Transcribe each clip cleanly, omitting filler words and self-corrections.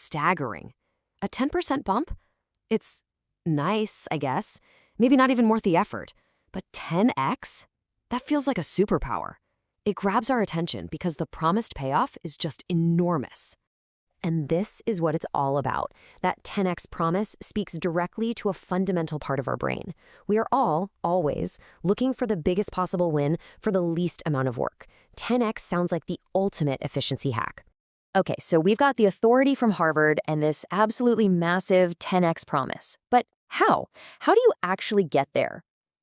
staggering. A 10% bump? It's nice, I guess. Maybe not even worth the effort. But 10x? That feels like a superpower. It grabs our attention because the promised payoff is just enormous. And this is what it's all about. That 10x promise speaks directly to a fundamental part of our brain. We are all, always, looking for the biggest possible win for the least amount of work. 10x sounds like the ultimate efficiency hack. Okay, so we've got the authority from Harvard and this absolutely massive 10x promise. But how? How do you actually get there?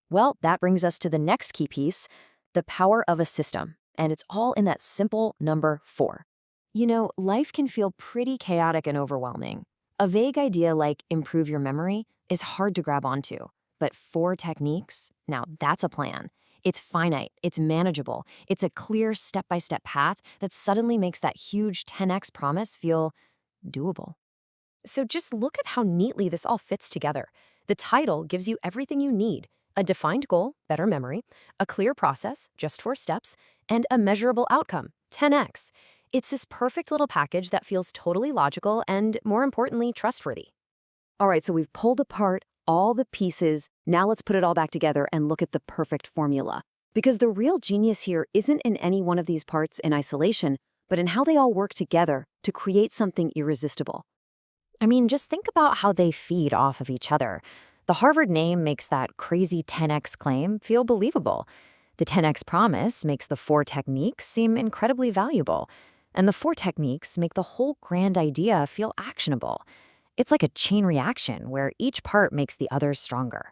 Well, that brings us to the next key piece, the power of a system. And it's all in that simple number 4. You know, life can feel pretty chaotic and overwhelming. A vague idea like improve your memory is hard to grab onto. But 4 techniques? Now that's a plan. It's finite, it's manageable, it's a clear step-by-step path that suddenly makes that huge 10x promise feel doable. So just look at how neatly this all fits together. The title gives you everything you need: a defined goal, better memory, a clear process, just 4 steps, and a measurable outcome, 10x. It's this perfect little package that feels totally logical and, more importantly, trustworthy. All right, so we've pulled apart all the pieces. Now let's put it all back together and look at the perfect formula. Because the real genius here isn't in any one of these parts in isolation, but in how they all work together to create something irresistible. I mean, just think about how they feed off of each other. The Harvard name makes that crazy 10x claim feel believable. The 10x promise makes the 4 techniques seem incredibly valuable. And the 4 techniques make the whole grand idea feel actionable. It's like a chain reaction where each part makes the others stronger.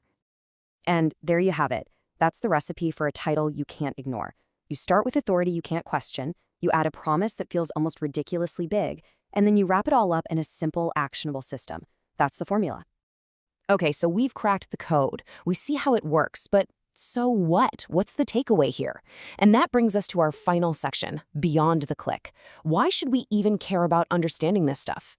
And there you have it. That's the recipe for a title you can't ignore. You start with authority you can't question, you add a promise that feels almost ridiculously big, and then you wrap it all up in a simple, actionable system. That's the formula. Okay, so we've cracked the code. We see how it works, but so what? What's the takeaway here? And that brings us to our final section, beyond the click. Why should we even care about understanding this stuff?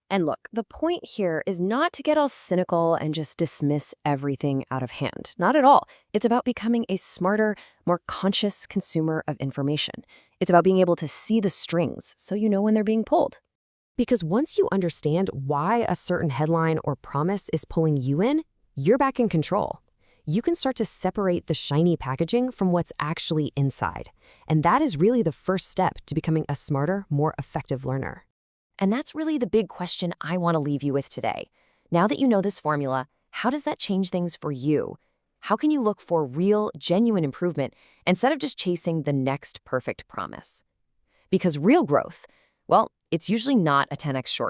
And look, the point here is not to get all cynical and just dismiss everything out of hand. Not at all. It's about becoming a smarter, more conscious consumer of information. It's about being able to see the strings so you know when they're being pulled. Because once you understand why a certain headline or promise is pulling you in, you're back in control. You can start to separate the shiny packaging from what's actually inside. And that is really the first step to becoming a smarter, more effective learner. And that's really the big question I want to leave you with today. Now that you know this formula, how does that change things for you? How can you look for real, genuine improvement instead of just chasing the next perfect promise? Because real growth, well, it's usually not a 10x shortcut.